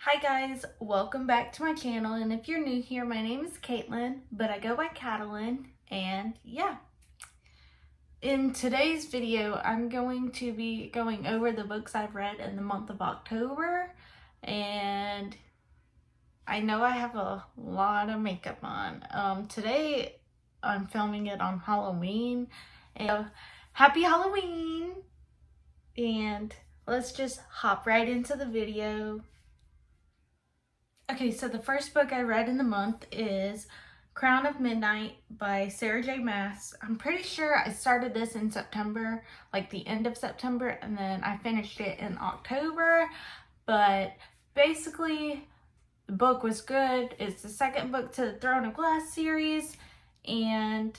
Hi guys, welcome back to my channel, and if you're new here, my name is Caitlin, but I go by Catalin, and yeah. In today's video, I'm going to be going over the books I've read in the month of October, and I know I have a lot of makeup on. Today, I'm filming it on Halloween, and happy Halloween! And let's just hop right into the video. Okay, so the first book I read in the month is Crown of Midnight by Sarah J. Maas. I'm pretty sure I started this in September, like the end of September, and then I finished it in October. But basically, the book was good. It's the second book to the Throne of Glass series, and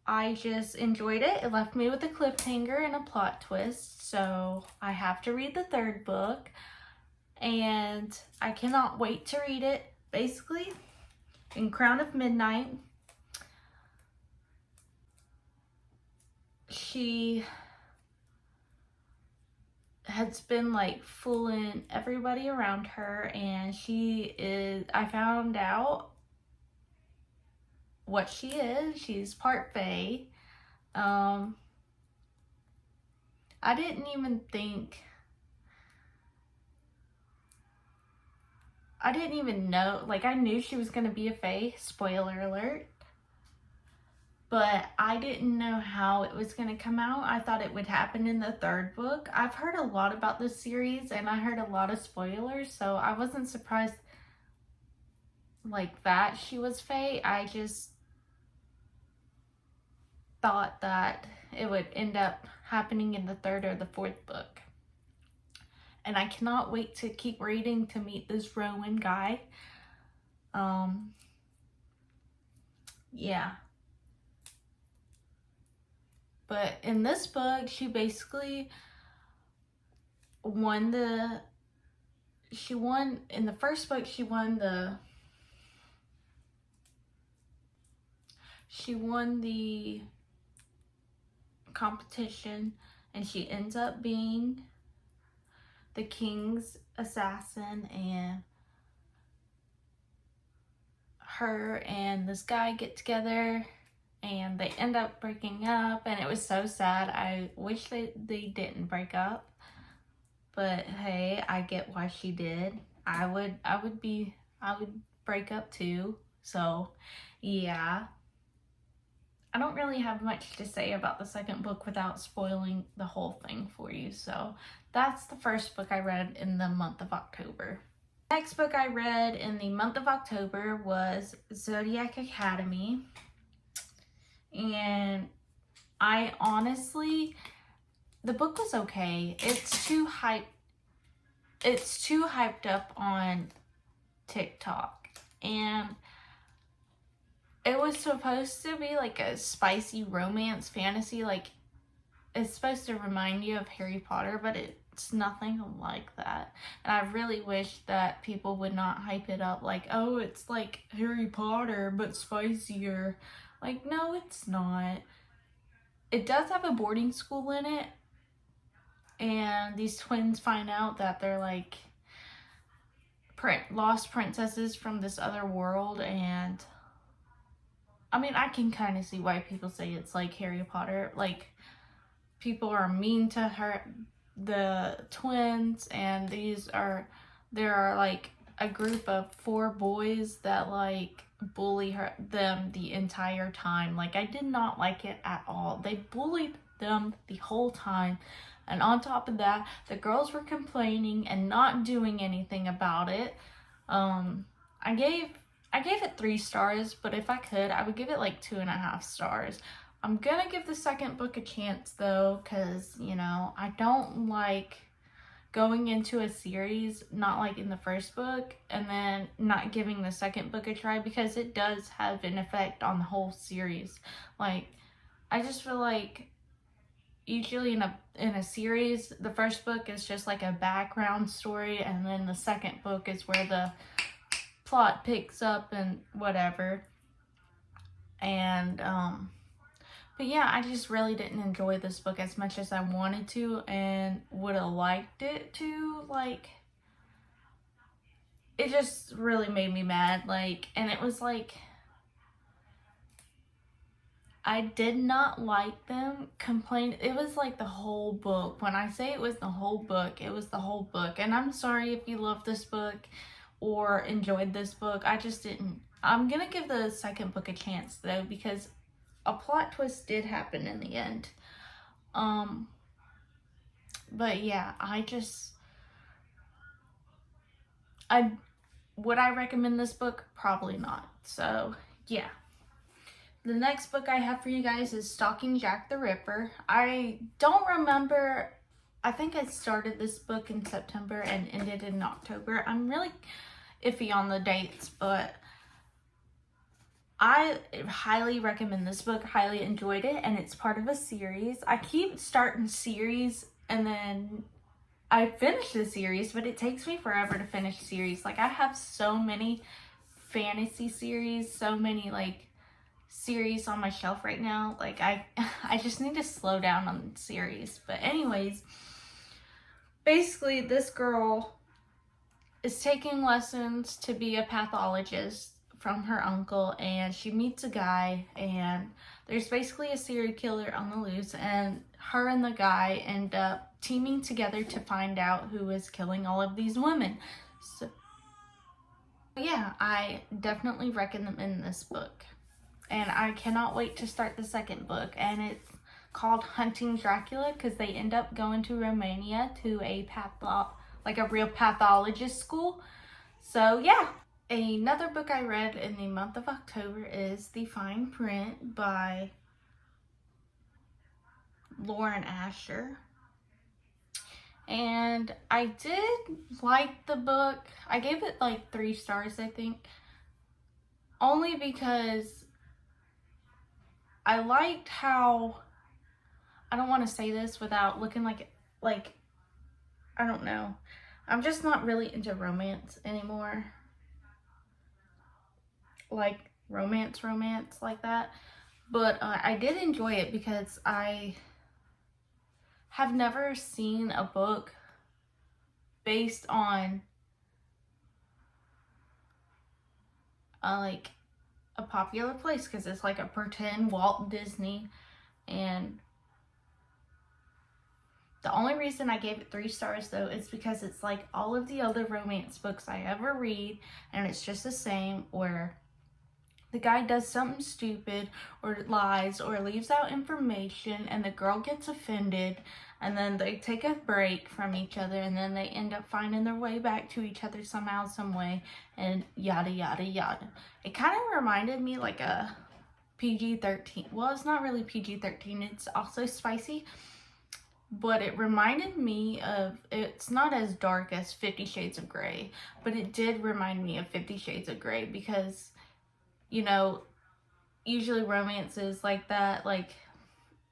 I just enjoyed it. It left me with a cliffhanger and a plot twist, so I have to read the third book. And I cannot wait to read it. Basically, in Crown of Midnight, she has been like fooling everybody around her, and I found out what she is. She's part fae. I didn't even know, like, I knew she was going to be a fae, spoiler alert, but I didn't know how it was going to come out. I thought it would happen in the third book. I've heard a lot about this series, and I heard a lot of spoilers, so I wasn't surprised like that she was fae. I just thought that it would end up happening in the third or the fourth book. And I cannot wait to keep reading to meet this Rowan guy. Yeah. But in this book, she basically in the first book, she won the competition, and she ends up being the king's assassin, and her and this guy get together and they end up breaking up, and it was so sad. I wish they didn't break up, but hey, I get why she did. I would break up too. So yeah, I don't really have much to say about the second book without spoiling the whole thing for you. So that's the first book I read in the month of October. The next book I read in the month of October was Zodiac Academy. And I honestly, the book was okay. It's too hyped up on TikTok. And it was supposed to be like a spicy romance fantasy, like it's supposed to remind you of Harry Potter, but it's nothing like that. And I really wish that people would not hype it up like, oh, it's like Harry Potter but spicier. Like, no, it's not. It does have a boarding school in it, and these twins find out that they're like lost princesses from this other world. And I mean, I can kind of see why people say it's like Harry Potter. Like, people are mean to her, the twins, and there are like a group of 4 boys that like bully them the entire time. Like, I did not like it at all. They bullied them the whole time, and on top of that, the girls were complaining and not doing anything about it. I gave it 3 stars, but if I could, I would give it like 2.5 stars. I'm gonna give the second book a chance though, because, you know, I don't like going into a series not like in the first book and then not giving the second book a try, because it does have an effect on the whole series. Like, I just feel like usually in a series, the first book is just like a background story, and then the second book is where the plot picks up and whatever. And but yeah, I just really didn't enjoy this book as much as I wanted to and would have liked it to. Like, it just really made me mad. Like, and it was like, I did not like them complain. It was like the whole book. When I say it was the whole book, it was the whole book. And I'm sorry if you love this book or enjoyed this book. I just didn't. I'm gonna give the second book a chance though, because a plot twist did happen in the end. But yeah, would I recommend this book? Probably not. So yeah. The next book I have for you guys is Stalking Jack the Ripper. I don't remember, I think I started this book in September and ended in October. I'm really iffy on the dates, but I highly recommend this book, highly enjoyed it, and it's part of a series. I keep starting series and then I finish the series, but it takes me forever to finish series. Like, I have so many fantasy series, so many like series on my shelf right now. Like, I just need to slow down on series. But anyways, basically this girl is taking lessons to be a pathologist from her uncle, and she meets a guy, and there's basically a serial killer on the loose, and her and the guy end up teaming together to find out who is killing all of these women. So yeah, I definitely recommend this book. And I cannot wait to start the second book. And it's called Hunting Dracula because they end up going to Romania to a real pathologist school. So yeah. Another book I read in the month of October is The Fine Print by Lauren Asher. And I did like the book. I gave it like 3 stars, I think. Only because I liked how, I don't want to say this without looking like, I don't know. I'm just not really into romance anymore. Like, romance like that. But I did enjoy it because I have never seen a book based on like a popular place, because it's like a pretend Walt Disney. And the only reason I gave it 3 stars though is because it's like all of the other romance books I ever read, and it's just the same, where the guy does something stupid or lies or leaves out information and the girl gets offended, and then they take a break from each other, and then they end up finding their way back to each other somehow, some way, and yada yada yada. It kind of reminded me like a PG-13. Well, it's not really PG-13, it's also spicy, but it reminded me of, it's not as dark as 50 Shades of Grey, but it did remind me of 50 Shades of Grey because, you know, usually romances like that, like,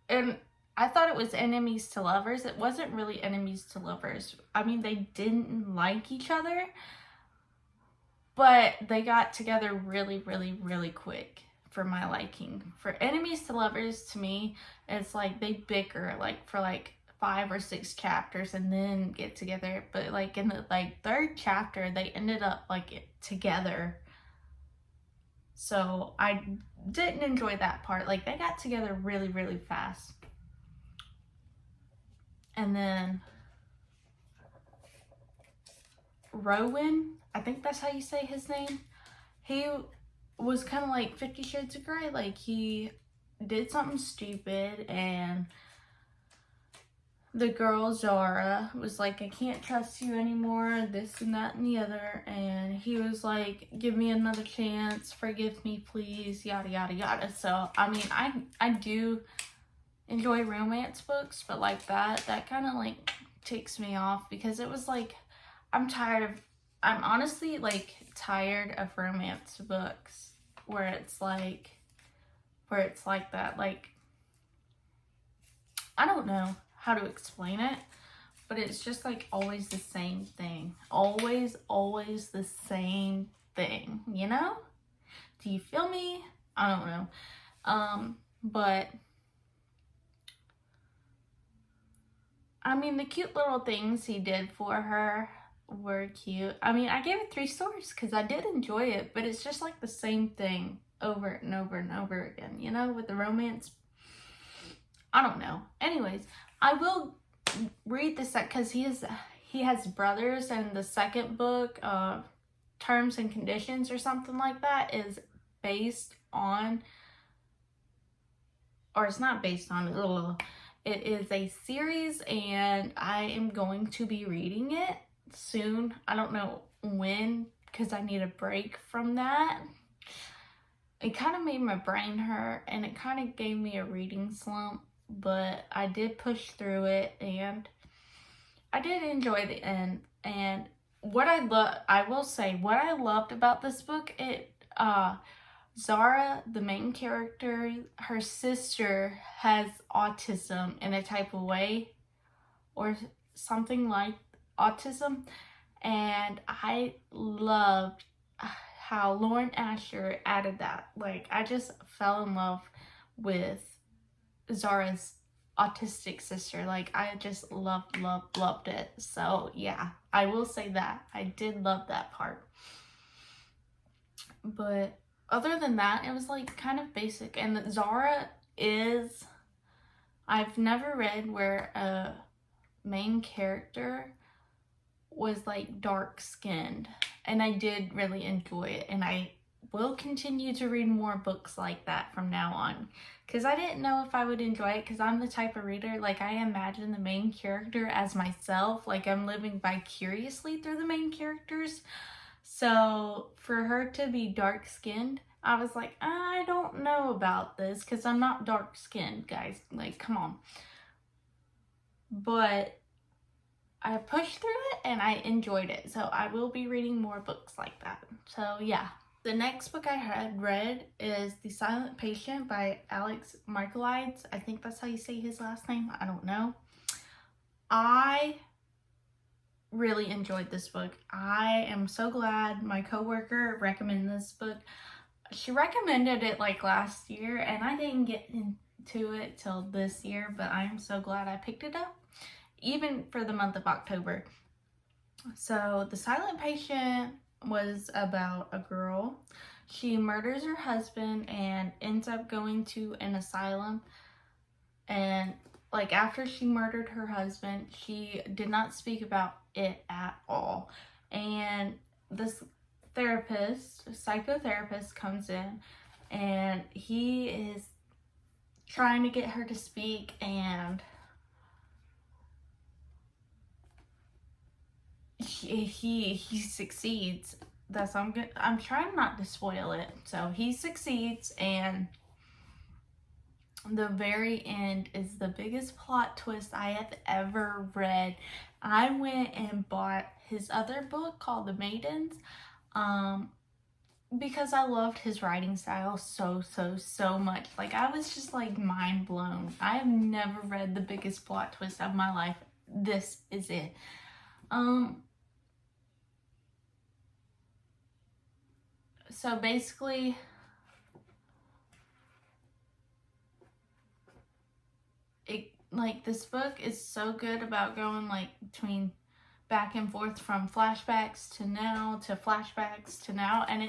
and I thought it was enemies to lovers. It wasn't really enemies to lovers. I mean, they didn't like each other, but they got together really, really, really quick for my liking. For enemies to lovers, to me, it's like they bicker like for like 5 or 6 chapters and then get together. But like in the like 3rd chapter, they ended up like together. So I didn't enjoy that part. Like, they got together really, really fast. And then Rowan, I think that's how you say his name. He was kind of like 50 Shades of Grey. Like, he did something stupid, and the girl Zara was like, I can't trust you anymore, this and that and the other. And he was like, give me another chance, forgive me please, yada yada yada. So I mean, I do enjoy romance books, but like that kind of like ticks me off, because it was like, I'm honestly like tired of romance books where it's like that. Like, I don't know how to explain it, but it's just like always the same thing. Always the same thing, you know? Do you feel me? I don't know. But I mean, the cute little things he did for her, were cute. I mean, I gave it 3 stars because I did enjoy it, but it's just like the same thing over and over and over again, you know, with the romance. I don't know. Anyways, I will read this because he has brothers, and the second book, Terms and Conditions or something like that, is based on, or it's not based on, it is a series, and I am going to be reading it soon. I don't know when, because I need a break from that. It kind of made my brain hurt, and it kind of gave me a reading slump, but I did push through it, and I did enjoy the end. And what I will say, what I loved about this book, Zara, the main character, her sister has autism in a type of way, or something like autism, and I loved how Lauren Asher added that. Like, I just fell in love with Zara's autistic sister. Like, I just loved it. So yeah, I will say that I did love that part. But other than that, it was like kind of basic. And Zara is, I've never read where a main character was like dark skinned, and I did really enjoy it, and I will continue to read more books like that from now on, because I didn't know if I would enjoy it, because I'm the type of reader, like, I imagine the main character as myself, like I'm living vicariously through the main characters. So for her to be dark skinned, I was like, I don't know about this, because I'm not dark skinned, guys, like, come on. But I pushed through it and I enjoyed it. So I will be reading more books like that. So yeah. The next book I had read is The Silent Patient by Alex Michaelides. I think that's how you say his last name. I don't know. I really enjoyed this book. I am so glad my coworker recommended this book. She recommended it like last year, and I didn't get into it till this year, but I am so glad I picked it up, even for the month of October. So The Silent Patient was about a girl. She murders her husband and ends up going to an asylum. And like, after she murdered her husband, she did not speak about it at all. And this psychotherapist comes in, and he is trying to get her to speak, and he succeeds. I'm trying not to spoil it. So he succeeds, and the very end is the biggest plot twist I have ever read. I went and bought his other book called The Maidens, because I loved his writing style so much. Like, I was just like mind blown. I have never read the biggest plot twist of my life. This is it. So basically, this book is so good about going like between back and forth from flashbacks to now to flashbacks to now, and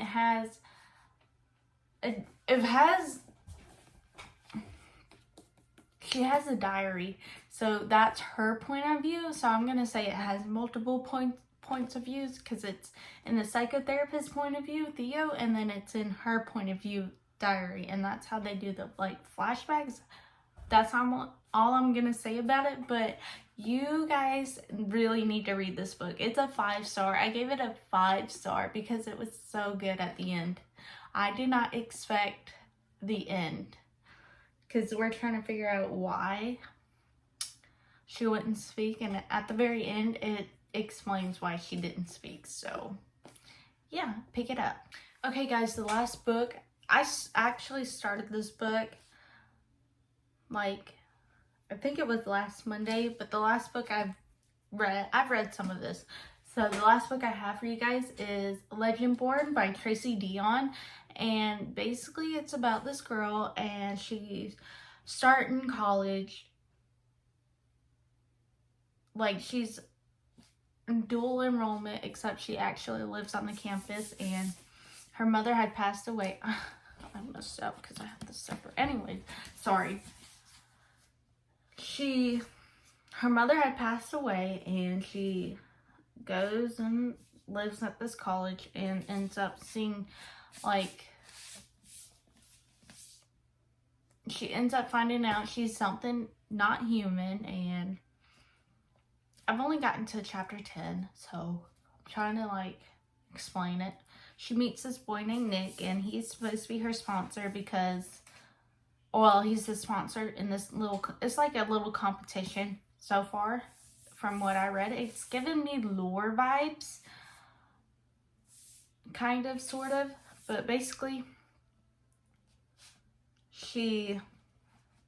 she has a diary, so that's her point of view. So I'm gonna say it has multiple points of views, because it's in the psychotherapist's point of view, Theo, and then it's in her point of view, diary, and that's how they do the like flashbacks. That's all I'm gonna say about it. But you guys really need to read this book. It's a 5-star. I gave it a 5-star because it was so good at the end. I did not expect the end, because we're trying to figure out why she wouldn't speak, and at the very end it explains why she didn't speak. So yeah, pick it up. Okay guys, the last book, I actually started this book like, I think it was last Monday, but the last book I've read some of this. So the last book I have for you guys is Legendborn by Tracy Dion, and basically it's about this girl, and she's starting college. Like, she's dual enrollment, except she actually lives on the campus, and her mother had passed away. I messed up because I have this separate. Anyway, sorry. Her mother had passed away, and she goes and lives at this college and ends up seeing, like, she ends up finding out she's something not human, and I've only gotten to chapter 10, so I'm trying to, like, explain it. She meets this boy named Nick, and he's supposed to be her sponsor because, well, he's the sponsor in this little, it's like a little competition so far from what I read. It's giving me lore vibes, kind of, sort of, but basically,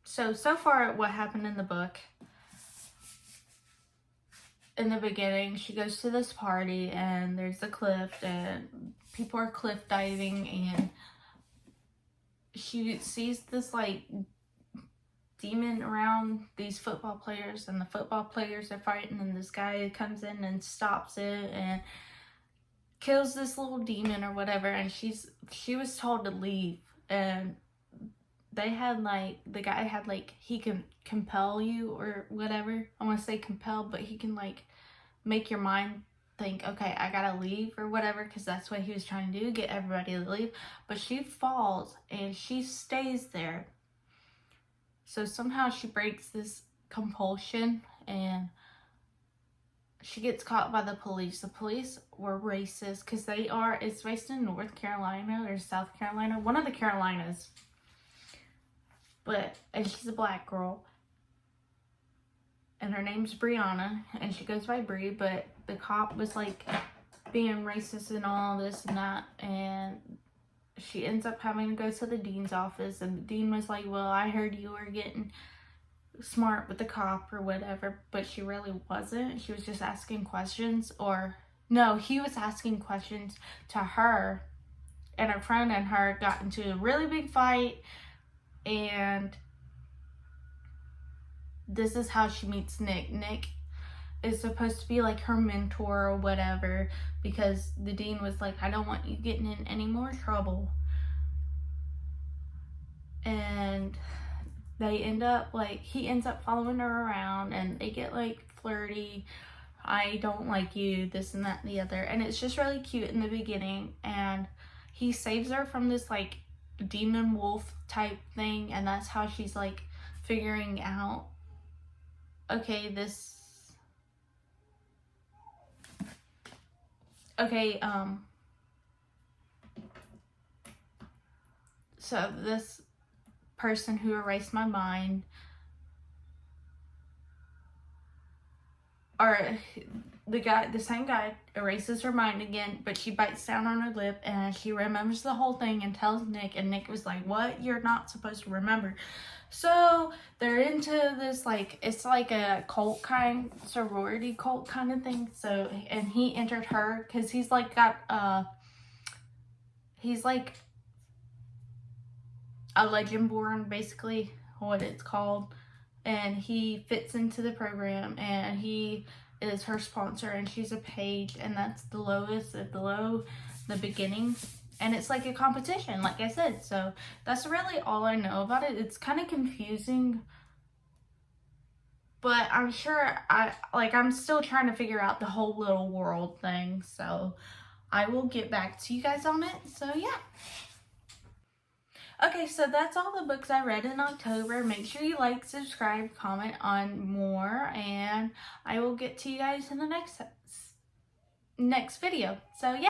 so far what happened in the book, in the beginning, she goes to this party, and there's a cliff, and people are cliff diving, and she sees this, like, demon around these football players, and the football players are fighting, and this guy comes in and stops it, and kills this little demon or whatever, and she was told to leave, and they had, like, the guy had, like, he can compel you or whatever. I want to say compel, but he can, like, make your mind think, okay, I gotta leave or whatever, because that's what he was trying to do, get everybody to leave. But she falls, and she stays there. So somehow she breaks this compulsion, and she gets caught by the police. The police were racist, because it's based in North Carolina or South Carolina, one of the Carolinas. And she's a black girl, and her name's Brianna, and she goes by Brie, but the cop was, like, being racist and all this and that, and she ends up having to go to the dean's office, and the dean was like, well, I heard you were getting smart with the cop or whatever, but she really wasn't. She was just asking questions, or no, he was asking questions to her, and her friend and her got into a really big fight. And this is how she meets Nick. Nick is supposed to be, like, her mentor or whatever, because the dean was like, I don't want you getting in any more trouble. And they end up, like, he ends up following her around, and they get, like, flirty. I don't like you, this and that and the other. And it's just really cute in the beginning. And he saves her from this, like, demon wolf type thing, and that's how she's, like, figuring out, okay, so this person who erased my mind, or the same guy erases her mind again, but she bites down on her lip, and she remembers the whole thing and tells Nick, and Nick was like, what? You're not supposed to remember. So they're into this, like, it's like a cult kind, sorority cult kind of thing. So, and he entered her because he's, like, he's like a Legendborn, basically, what it's called. And he fits into the program, and he is her sponsor, and she's a page, and that's the lowest of the low, the beginning. And it's like a competition, like I said. So that's really all I know about it. It's kind of confusing, but I'm sure I'm still trying to figure out the whole little world thing. So I will get back to you guys on it. So yeah. Okay, so that's all the books I read in October. Make sure you like, subscribe, comment on more, and I will get to you guys in the next video. So yeah.